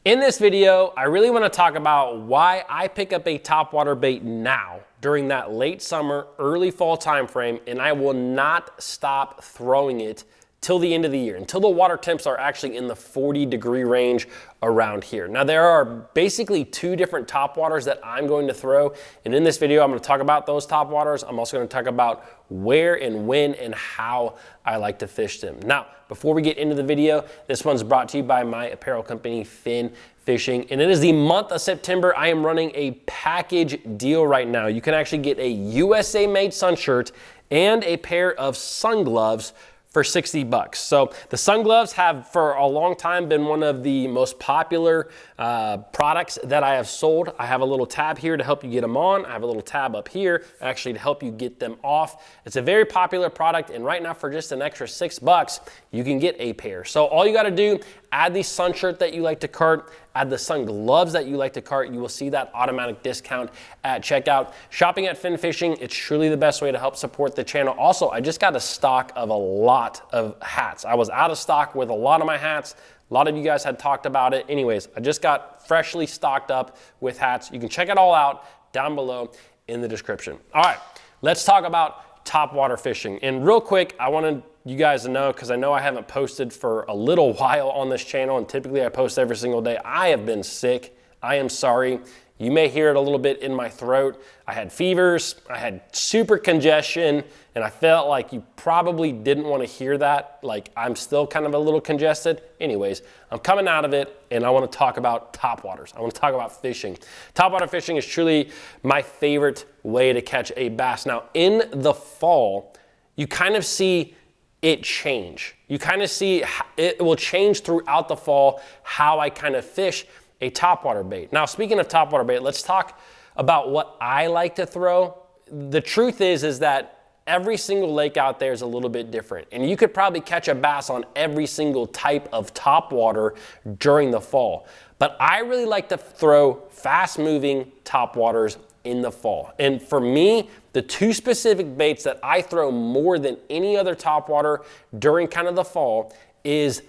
In this video, I really want to talk about why I pick up a topwater bait now during that late summer, early fall time frame, and I will not stop throwing it till the end of the year, until the water temps are actually in the 40-degree range around here. Now, there are basically two different topwaters that I'm going to throw, and in this video, I'm going to talk about those topwaters. I'm also going to talk about where and when and how I like to fish them. Now, before we get into the video, this one's brought to you by my apparel company, Finn Fishing, and it is the month of September. I am running a package deal right now. You can actually get a USA-made sun shirt and a pair of sun gloves for 60 bucks. So the sun gloves have for a long time been one of the most popular products that I have sold. I have a little tab here to help you get them on. I have a little tab up here actually to help you get them off. It's a very popular product, and right now for just an extra 6 bucks, you can get a pair. So all you gotta do, add the sun shirt that you like to cart, add the sun gloves that you like to cart. You will see that automatic discount at checkout. Shopping at Finn Fishing, it's truly the best way to help support the channel. Also, I just got a stock of a lot of hats. I was out of stock with a lot of my hats. A lot of you guys had talked about it. Anyways, I just got freshly stocked up with hats. You can check it all out down below in the description. All right, let's talk about topwater fishing. And real quick, I wanted you guys to know, because I know I haven't posted for a little while on this channel, and typically I post every single day. I have been sick. I am sorry. You may hear it a little bit in my throat. I had fevers, I had super congestion, and I felt like you probably didn't want to hear that. Like, I'm still kind of a little congested. Anyways, I'm coming out of it, and I want to talk about topwaters. I want to talk about fishing. Topwater fishing is truly my favorite way to catch a bass. Now, in the fall, you kind of see it change. You kind of see it will change throughout the fall how I kind of fish a topwater bait. Now, speaking of topwater bait, let's talk about what I like to throw. The truth is that every single lake out there is a little bit different, and you could probably catch a bass on every single type of topwater during the fall. But I really like to throw fast-moving topwaters in the fall. And for me, the two specific baits that I throw more than any other topwater during kind of the fall is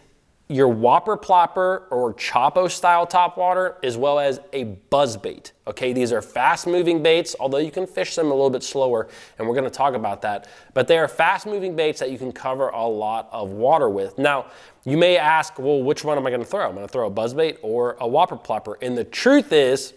your whopper plopper or Chopo style topwater, as well as a buzz bait. Okay, these are fast moving baits, although you can fish them a little bit slower, and we're gonna talk about that. But they are fast moving baits that you can cover a lot of water with. Now, you may ask, well, which one am I gonna throw? I'm gonna throw a buzz bait or a whopper plopper. And the truth is,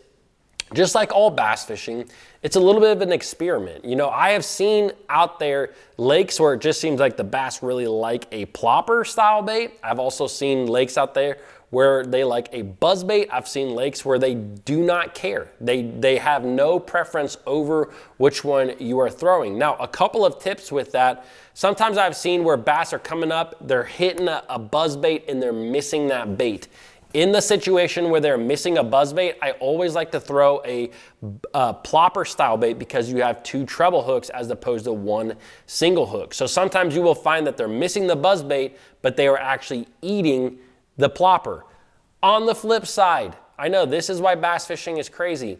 just like all bass fishing, it's a little bit of an experiment. You know, I have seen out there lakes where it just seems like the bass really like a plopper style bait. I've also seen lakes out there where they like a buzz bait. I've seen lakes where they do not care. They have no preference over which one you are throwing. Now, a couple of tips with that. Sometimes I've seen where bass are coming up, they're hitting a buzz bait and they're missing that bait. In the situation where they're missing a buzzbait, I always like to throw a plopper style bait because you have two treble hooks as opposed to one single hook. So sometimes you will find that they're missing the buzzbait, but they are actually eating the plopper. On the flip side, I know this is why bass fishing is crazy,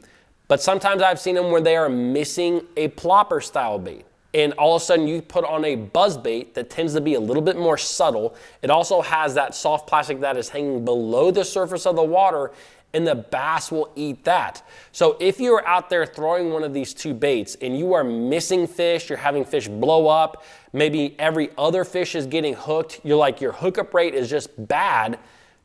but sometimes I've seen them where they are missing a plopper style bait. And all of a sudden you put on a buzz bait that tends to be a little bit more subtle. It also has that soft plastic that is hanging below the surface of the water, and the bass will eat that. So if you're out there throwing one of these two baits and you are missing fish, you're having fish blow up, maybe every other fish is getting hooked, you're like your hookup rate is just bad,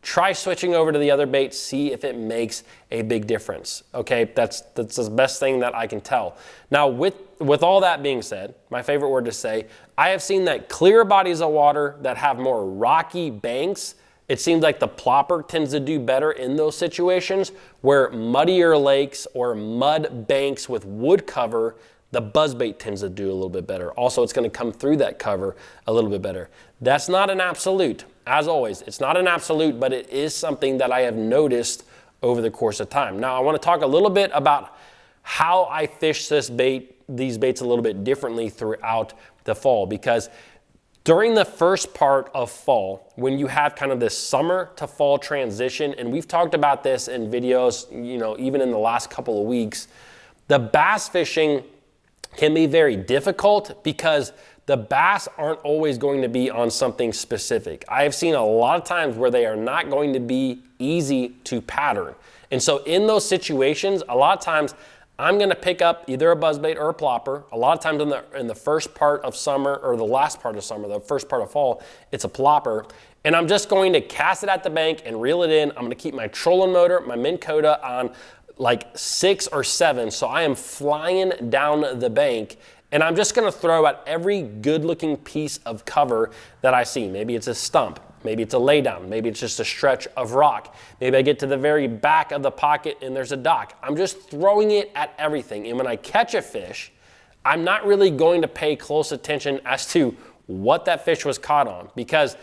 try switching over to the other bait, see if it makes a big difference. Okay, that's the best thing that I can tell. Now, with all that being said, my favorite word to say, I have seen that clear bodies of water that have more rocky banks, it seems like the plopper tends to do better in those situations, where muddier lakes or mud banks with wood cover, the buzzbait tends to do a little bit better. Also, it's gonna come through that cover a little bit better. That's not an absolute. As always, it's not an absolute, but it is something that I have noticed over the course of time. Now, I wanna talk a little bit about how I fish these baits a little bit differently throughout the fall, because during the first part of fall, when you have kind of this summer to fall transition, and we've talked about this in videos, you know, even in the last couple of weeks, the bass fishing can be very difficult because the bass aren't always going to be on something specific. I have seen a lot of times where they are not going to be easy to pattern. And so in those situations, a lot of times I'm gonna pick up either a buzzbait or a plopper. A lot of times in the first part of summer or the last part of summer, the first part of fall, it's a plopper. And I'm just going to cast it at the bank and reel it in. I'm gonna keep my trolling motor, my Minn Kota on like 6 or 7. So I am flying down the bank, and I'm just gonna throw at every good looking piece of cover that I see. Maybe it's a stump, maybe it's a laydown, maybe it's just a stretch of rock. Maybe I get to the very back of the pocket and there's a dock. I'm just throwing it at everything. And when I catch a fish, I'm not really going to pay close attention as to what that fish was caught on, because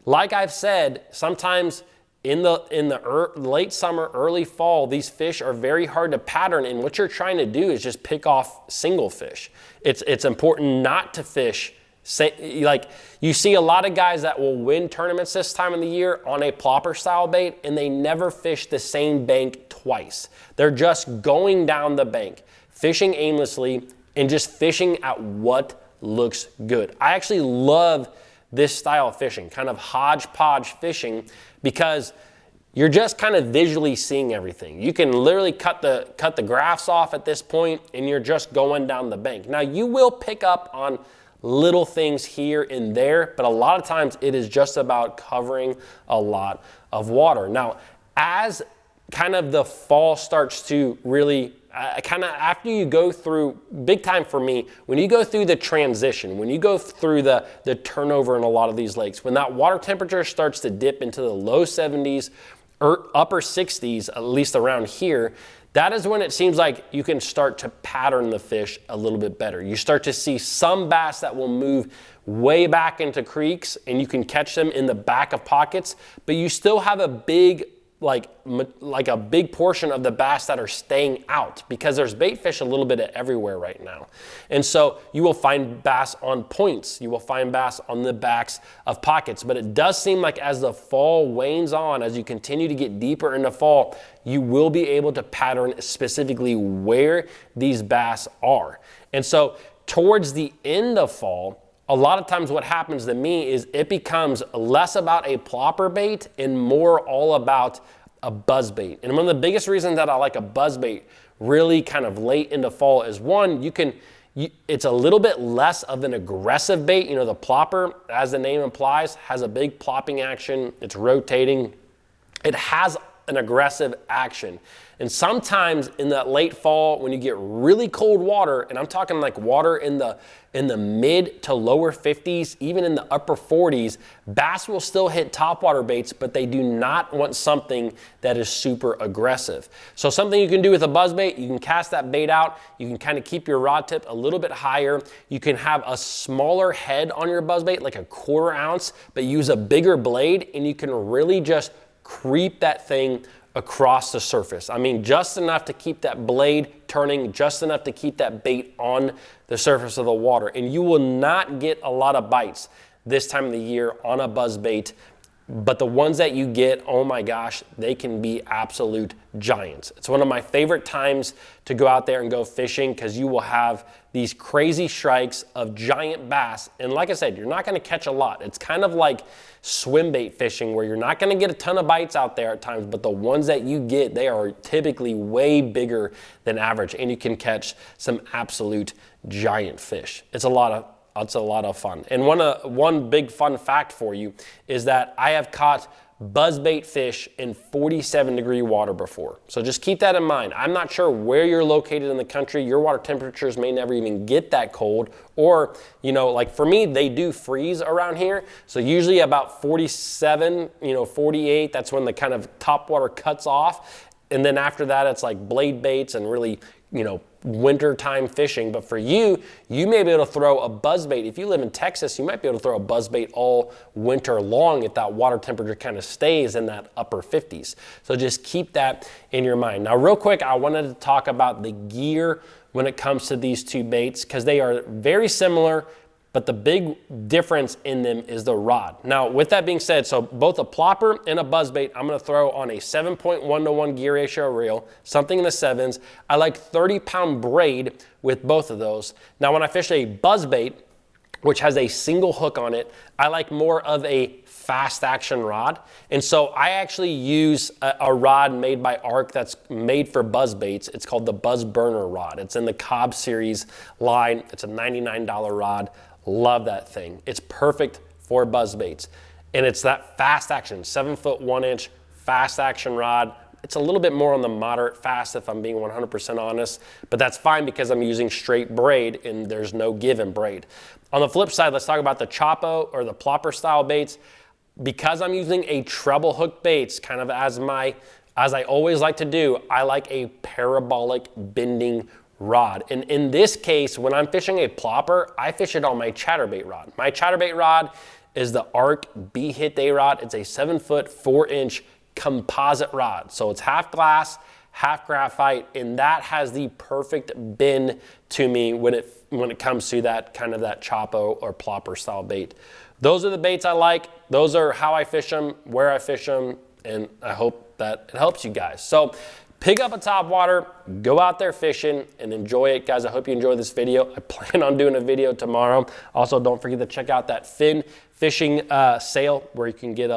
like I've said, sometimes in the late summer, early fall, these fish are very hard to pattern, and what you're trying to do is just pick off single fish. It's important not to fish. Like, you see a lot of guys that will win tournaments this time of the year on a plopper style bait, and they never fish the same bank twice. They're just going down the bank, fishing aimlessly, and just fishing at what looks good. I actually love this style of fishing, kind of hodgepodge fishing, because you're just kind of visually seeing everything. You can literally cut the graphs off at this point, and you're just going down the bank. Now, you will pick up on little things here and there, but a lot of times it is just about covering a lot of water. Now, as kind of the fall starts to really kind of after you go through, big time for me, when you go through the transition, when you go through the turnover in a lot of these lakes, when that water temperature starts to dip into the low 70s or upper 60s, at least around here, that is when it seems like you can start to pattern the fish a little bit better. You start to see some bass that will move way back into creeks, and you can catch them in the back of pockets, but you still have a big like a big portion of the bass that are staying out, because there's bait fish a little bit everywhere right now. And so you will find bass on points, you will find bass on the backs of pockets, but it does seem like as the fall wanes on, as you continue to get deeper into fall, you will be able to pattern specifically where these bass are. And so towards the end of fall, a lot of times what happens to me is it becomes less about a plopper bait and more all about a buzz bait. And one of the biggest reasons that I like a buzz bait really kind of late into fall is, one, it's a little bit less of an aggressive bait. You know, the plopper, as the name implies, has a big plopping action. It's rotating. It has an aggressive action. And sometimes in that late fall, when you get really cold water, and I'm talking like water in the mid to lower 50s, even in the upper 40s, bass will still hit topwater baits, but they do not want something that is super aggressive. So something you can do with a buzz bait, you can cast that bait out, you can kind of keep your rod tip a little bit higher, you can have a smaller head on your buzz bait, like a 1/4 ounce, but use a bigger blade, and you can really just creep that thing across the surface. I mean, just enough to keep that blade turning, just enough to keep that bait on the surface of the water. And you will not get a lot of bites this time of the year on a buzz bait, but the ones that you get, oh my gosh, they can be absolute giants. It's one of my favorite times to go out there and go fishing, because you will have these crazy strikes of giant bass. And like I said, you're not gonna catch a lot. It's kind of like swim bait fishing, where you're not gonna get a ton of bites out there at times, but the ones that you get, they are typically way bigger than average, and you can catch some absolute giant fish. It's a lot of fun. And one big fun fact for you is that I have caught buzzbait fish in 47-degree water before. So just keep that in mind. I'm not sure where you're located in the country. Your water temperatures may never even get that cold, or, you know, like for me, they do freeze around here. So usually about 47, 48, that's when the kind of top water cuts off. And then after that, it's like blade baits and really, winter time fishing. But for you, you may be able to throw a buzzbait. If you live in Texas, you might be able to throw a buzzbait all winter long if that water temperature kind of stays in that upper 50s. So just keep that in your mind. Now, real quick, I wanted to talk about the gear when it comes to these two baits, because they are very similar, but the big difference in them is the rod. Now, with that being said, so both a plopper and a buzzbait, I'm gonna throw on a 7.1-to-1 gear ratio reel, something in the 7s. I like 30-pound braid with both of those. Now, when I fish a buzzbait, which has a single hook on it. I like more of a fast action rod. And so I actually use a rod made by Arc that's made for buzz baits. It's called the Buzz Burner rod. It's in the Cobb series line. It's a $99 rod. Love that thing. It's perfect for buzz baits. And it's that fast action, 7 foot 1 inch fast action rod. It's a little bit more on the moderate fast if I'm being 100% honest, but that's fine because I'm using straight braid and there's no give in braid. On the flip side, let's talk about the Chopo or the plopper style baits. Because I'm using a treble hook baits, kind of as I always like to do, I like a parabolic bending rod. And in this case, when I'm fishing a plopper, I fish it on my chatterbait rod. My chatterbait rod is the Arc B-Hit Day rod. It's a 7 foot 4 inch composite rod. So it's half glass, half graphite, and that has the perfect bend to me when it comes to that kind of that Chopo or plopper style bait. Those are the baits I like. Those are how I fish them, where I fish them, and I hope that it helps you guys. So pick up a Topwater, go out there fishing, and enjoy it. Guys, I hope you enjoyed this video. I plan on doing a video tomorrow. Also, don't forget to check out that fin fishing sale where you can get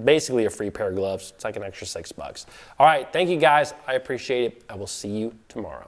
basically a free pair of gloves. It's like an extra $6. All right, thank you guys. I appreciate it. I will see you tomorrow.